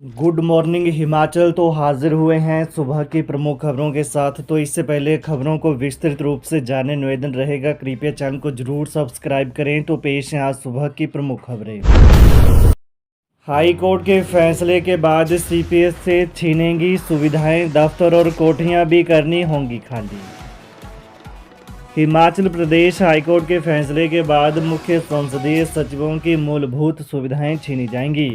Good morning Himachal. तो हाजिर हुए हैं सुबह की प्रमुख खबरों के साथ। तो इससे पहले खबरों को विस्तृत रूप से जानने निवेदन रहेगा, कृपया चैनल को जरूर सब्सक्राइब करें। तो पेश हैं आज सुबह की प्रमुख खबरें। हाई कोर्ट के फैसले के बाद सीपीएस से छीनेंगी सुविधाएं, दफ्तर और कोठियां भी करनी होंगी खाली। हिमाचल प्रदेश हाईकोर्ट के फैसले के बाद मुख्य संसदीय सचिवों की मूलभूत सुविधाएं छीनी जाएंगी।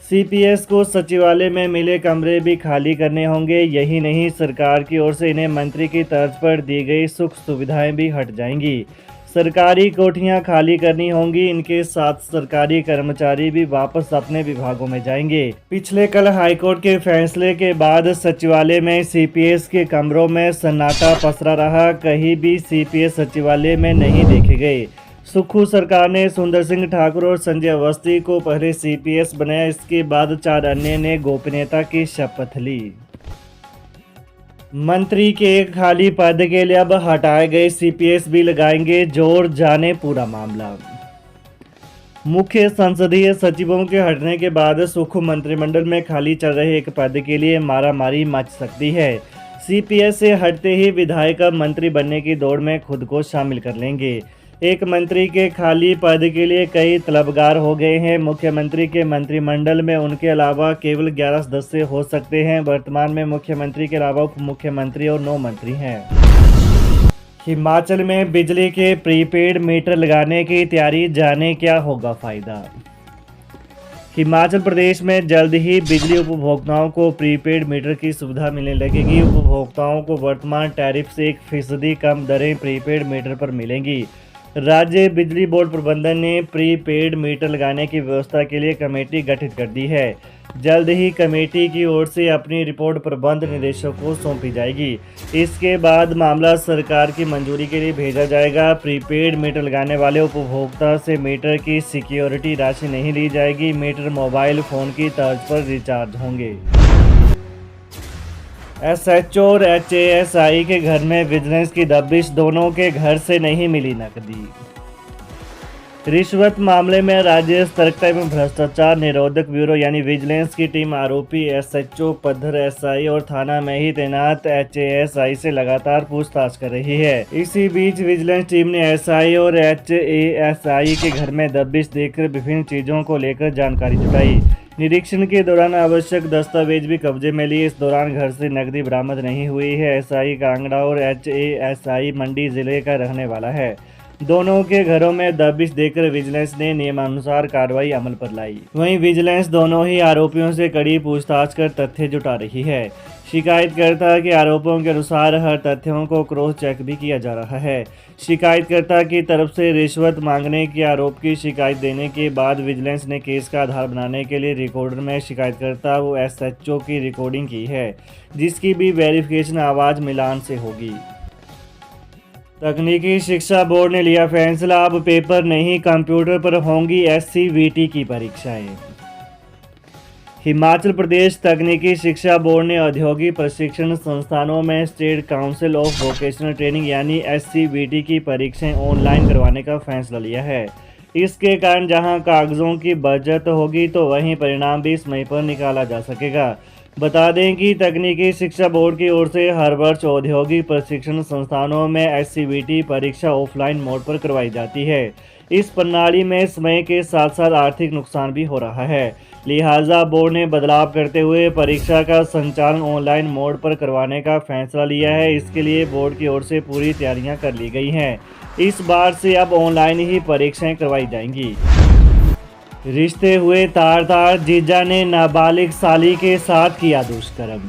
सीपीएस को सचिवालय में मिले कमरे भी खाली करने होंगे। यही नहीं, सरकार की ओर से इन्हें मंत्री की तर्ज पर दी गई सुख सुविधाएं भी हट जाएंगी। सरकारी कोठियां खाली करनी होंगी। इनके साथ सरकारी कर्मचारी भी वापस अपने विभागों में जाएंगे। पिछले कल हाईकोर्ट के फैसले के बाद सचिवालय में सीपीएस के कमरों में सन्नाटा पसरा रहा। कहीं भी सीपीएस सचिवालय में नहीं देखे गए। सुक्खू सरकार ने सुंदर सिंह ठाकुर और संजय अवस्थी को पहले सीपीएस बनाया। इसके बाद 4 अन्य ने गोपनीयता की शपथ ली। मंत्री के एक खाली पद के लिए अब हटाए गए सीपीएस भी लगाएंगे जोर, जाने पूरा मामला। मुख्य संसदीय सचिवों के हटने के बाद सुक्खू मंत्रिमंडल में खाली चल रहे एक पद के लिए मारामारी मच सकती है। सीपीएस से हटते ही विधायक अब मंत्री बनने की दौड़ में खुद को शामिल कर लेंगे। एक मंत्री के खाली पद के लिए कई तलबगार हो गए हैं। मुख्यमंत्री के मंत्रिमंडल में उनके अलावा केवल 11 सदस्य हो सकते हैं। वर्तमान में मुख्यमंत्री के अलावा उप मुख्यमंत्री और 9 मंत्री हैं। हिमाचल में बिजली के प्रीपेड मीटर लगाने की तैयारी, जाने क्या होगा फायदा। हिमाचल प्रदेश में जल्द ही बिजली उपभोक्ताओं को प्रीपेड मीटर की सुविधा मिलने लगेगी। उपभोक्ताओं को वर्तमान टैरिफ से 1% कम दरें प्रीपेड मीटर पर मिलेंगी। राज्य बिजली बोर्ड प्रबंधन ने प्रीपेड मीटर लगाने की व्यवस्था के लिए कमेटी गठित कर दी है। जल्द ही कमेटी की ओर से अपनी रिपोर्ट प्रबंध निदेशक को सौंपी जाएगी। इसके बाद मामला सरकार की मंजूरी के लिए भेजा जाएगा। प्रीपेड मीटर लगाने वाले उपभोक्ता से मीटर की सिक्योरिटी राशि नहीं ली जाएगी। मीटर मोबाइल फ़ोन की तर्ज पर रिचार्ज होंगे। एसएचओ और एचएएसआई के घर में विजिलेंस की दबिश, दोनों के घर से नहीं मिली नकदी। रिश्वत मामले में राज्य सतर्कता एवं भ्रष्टाचार निरोधक ब्यूरो यानी विजिलेंस की टीम आरोपी एसएचओ, पद्धर एसआई और थाना में ही तैनात एचएएसआई से लगातार पूछताछ कर रही है। इसी बीच विजिलेंस टीम ने एसआई और एचएएसआई के घर में दबिश देकर विभिन्न चीजों को लेकर जानकारी जुटाई। निरीक्षण के दौरान आवश्यक दस्तावेज भी कब्जे में लिए। इस दौरान घर से नकदी बरामद नहीं हुई है। एसआई कांगड़ा और एचएएसआई मंडी जिले का रहने वाला है। दोनों के घरों में दबिश देकर विजिलेंस ने नियमानुसार कार्रवाई अमल पर लाई। वहीं विजिलेंस दोनों ही आरोपियों से कड़ी पूछताछ कर तथ्य जुटा रही है। शिकायतकर्ता के आरोपों के अनुसार हर तथ्यों को क्रॉस चेक भी किया जा रहा है। शिकायतकर्ता की तरफ से रिश्वत मांगने के आरोप की शिकायत देने के बाद विजिलेंस ने केस का आधार बनाने के लिए रिकॉर्डर में शिकायतकर्ता व एसएचओ की रिकॉर्डिंग की है, जिसकी भी वेरिफिकेशन आवाज मिलान से होगी। तकनीकी शिक्षा बोर्ड ने लिया फैसला, अब पेपर नहीं कंप्यूटर पर होंगी एससीवीटी की परीक्षाएं। हिमाचल प्रदेश तकनीकी शिक्षा बोर्ड ने औद्योगिक प्रशिक्षण संस्थानों में state council of vocational training यानी एससीवीटी की परीक्षाएं ऑनलाइन करवाने का फैसला लिया है। इसके कारण जहां कागजों की बचत होगी तो वहीं परिणाम भी समय पर निकाला जा सकेगा। बता दें कि तकनीकी शिक्षा बोर्ड की ओर से हर वर्ष औद्योगिक प्रशिक्षण संस्थानों में एससीवीटी परीक्षा ऑफलाइन मोड पर करवाई जाती है। इस प्रणाली में समय के साथ साथ आर्थिक नुकसान भी हो रहा है, लिहाजा बोर्ड ने बदलाव करते हुए परीक्षा का संचालन ऑनलाइन मोड पर करवाने का फैसला लिया है। इसके लिए बोर्ड की ओर से पूरी तैयारियां कर ली गई हैं। इस बार से अब ऑनलाइन ही परीक्षाएं करवाई जाएंगी। रिश्ते हुए तार, जीजा ने नाबालिग साली के साथ किया दुष्कर्म।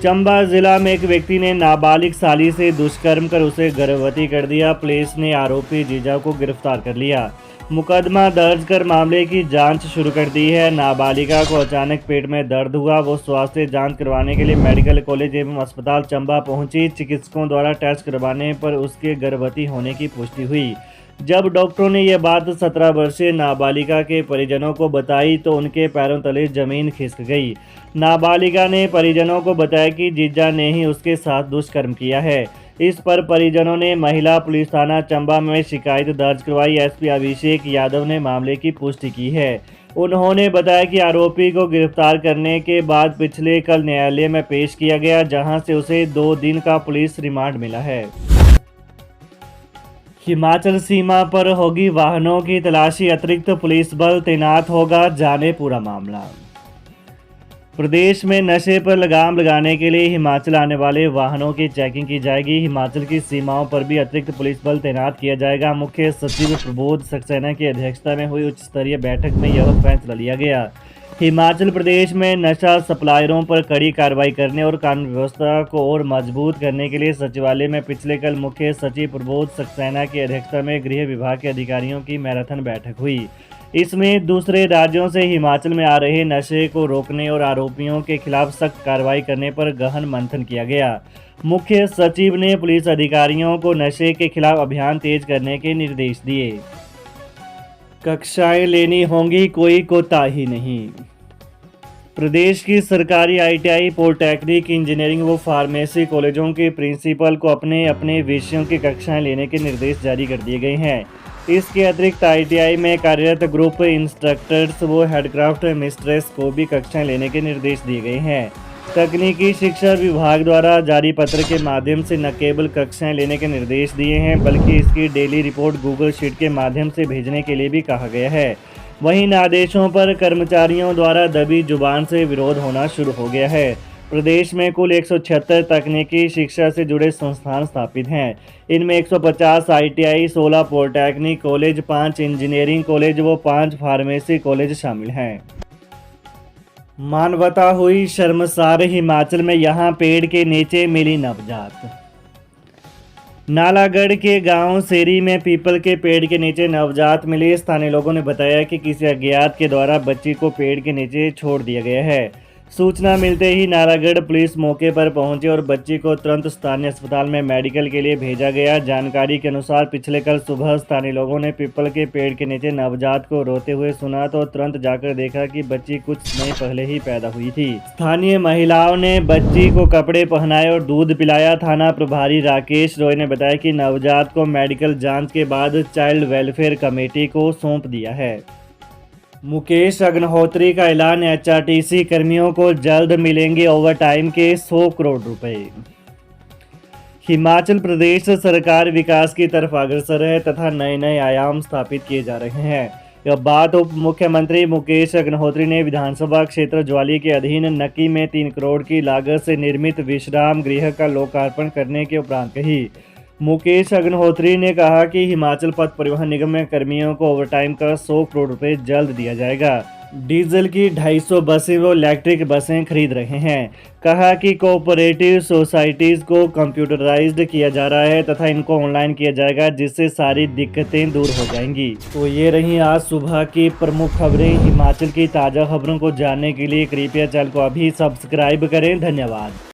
चंबा जिला में एक व्यक्ति ने नाबालिग साली से दुष्कर्म कर उसे गर्भवती कर दिया। पुलिस ने आरोपी जीजा को गिरफ्तार कर लिया। मुकदमा दर्ज कर मामले की जांच शुरू कर दी है। नाबालिगा को अचानक पेट में दर्द हुआ। वो स्वास्थ्य जांच करवाने के लिए मेडिकल कॉलेज एवं अस्पताल चंबा पहुंची। चिकित्सकों द्वारा टेस्ट करवाने पर उसके गर्भवती होने की पुष्टि हुई। जब डॉक्टरों ने यह बात 17 वर्षीय नाबालिगा के परिजनों को बताई तो उनके पैरों तले जमीन खिसक गई। नाबालिगा ने परिजनों को बताया कि जीजा ने ही उसके साथ दुष्कर्म किया है। इस पर परिजनों ने महिला पुलिस थाना चंबा में शिकायत दर्ज करवाई। एसपी अभिषेक यादव ने मामले की पुष्टि की है। उन्होंने बताया कि आरोपी को गिरफ्तार करने के बाद पिछले कल न्यायालय में पेश किया गया, जहां से उसे 2 दिन का पुलिस रिमांड मिला है। हिमाचल सीमा पर होगी वाहनों की तलाशी, अतिरिक्त पुलिस बल तैनात होगा, जाने पूरा मामला। प्रदेश में नशे पर लगाम लगाने के लिए हिमाचल आने वाले वाहनों की चेकिंग की जाएगी। हिमाचल की सीमाओं पर भी अतिरिक्त पुलिस बल तैनात किया जाएगा। मुख्य सचिव प्रबोध सक्सेना की अध्यक्षता में हुई उच्च स्तरीय बैठक में यह फैसला लिया गया। हिमाचल प्रदेश में नशा सप्लायरों पर कड़ी कार्रवाई करने और कानून व्यवस्था को और मजबूत करने के लिए सचिवालय में पिछले कल मुख्य सचिव प्रबोध सक्सेना की अध्यक्षता में गृह विभाग के अधिकारियों की मैराथन बैठक हुई। इसमें दूसरे राज्यों से हिमाचल में आ रहे नशे को रोकने और आरोपियों के खिलाफ सख्त कार्रवाई करने पर गहन मंथन किया गया। मुख्य सचिव ने पुलिस अधिकारियों को नशे के खिलाफ अभियान तेज करने के निर्देश दिए। कक्षाएं लेनी होंगी, कोई कोताही नहीं। प्रदेश की सरकारी ITI, पॉलिटेक्निक, इंजीनियरिंग व फार्मेसी कॉलेजों के प्रिंसिपल को अपने अपने विषयों की कक्षाएं लेने के निर्देश जारी कर दिए गए हैं। इसके अतिरिक्त ITI में कार्यरत ग्रुप इंस्ट्रक्टर्स व हेडक्राफ्ट मिस्ट्रेस को भी कक्षाएं लेने के निर्देश दिए गए हैं। तकनीकी शिक्षा विभाग द्वारा जारी पत्र के माध्यम से न केवल कक्षाएं लेने के निर्देश दिए हैं, बल्कि इसकी डेली रिपोर्ट गूगल शीट के माध्यम से भेजने के लिए भी कहा गया है। वहीं इन आदेशों पर कर्मचारियों द्वारा दबी जुबान से विरोध होना शुरू हो गया है। प्रदेश में कुल 176 तकनीकी शिक्षा से जुड़े संस्थान स्थापित हैं। इनमें 150 ITI, 16 polytechnic college, 5 engineering college व 5 फार्मेसी कॉलेज शामिल हैं। मानवता हुई शर्मसार, हिमाचल में यहां पेड़ के नीचे मिली नवजात। नालागढ़ के गांव सेरी में पीपल के पेड़ के नीचे नवजात मिली। स्थानीय लोगों ने बताया कि किसी अज्ञात के द्वारा बच्ची को पेड़ के नीचे छोड़ दिया गया है। सूचना मिलते ही नालागढ़ पुलिस मौके पर पहुंची और बच्ची को तुरंत स्थानीय अस्पताल में मेडिकल के लिए भेजा गया। जानकारी के अनुसार पिछले कल सुबह स्थानीय लोगों ने पीपल के पेड़ के नीचे नवजात को रोते हुए सुना तो तुरंत जाकर देखा कि बच्ची कुछ समय पहले ही पैदा हुई थी। स्थानीय महिलाओं ने बच्ची को कपड़े पहनाए और दूध पिलाया। थाना प्रभारी राकेश रॉय ने बताया कि नवजात को मेडिकल जाँच के बाद चाइल्ड वेलफेयर कमेटी को सौंप दिया है। मुकेश अग्निहोत्री का ऐलान, HRTC कर्मियों को जल्द मिलेंगे ओवरटाइम के 100 करोड़ रुपए। हिमाचल प्रदेश सरकार विकास की तरफ अग्रसर है तथा नए नए आयाम स्थापित किए जा रहे हैं। यह बात उप मुख्यमंत्री मुकेश अग्निहोत्री ने विधानसभा क्षेत्र ज्वाली के अधीन नक्की में 3 करोड़ की लागत से निर्मित विश्राम गृह का लोकार्पण करने के उपरांत कही। मुकेश अग्निहोत्री ने कहा कि हिमाचल पथ परिवहन निगम में कर्मियों को ओवरटाइम का 100 करोड़ रुपए जल्द दिया जाएगा। डीजल की 250 बसें व इलेक्ट्रिक बसें खरीद रहे हैं। कहा कि कोऑपरेटिव सोसाइटीज़ को कंप्यूटराइज्ड किया जा रहा है तथा इनको ऑनलाइन किया जाएगा, जिससे सारी दिक्कतें दूर हो जाएंगी। तो ये रही आज सुबह की प्रमुख खबरें। हिमाचल की ताज़ा खबरों को जानने के लिए कृपया चैनल को अभी सब्सक्राइब करें। धन्यवाद।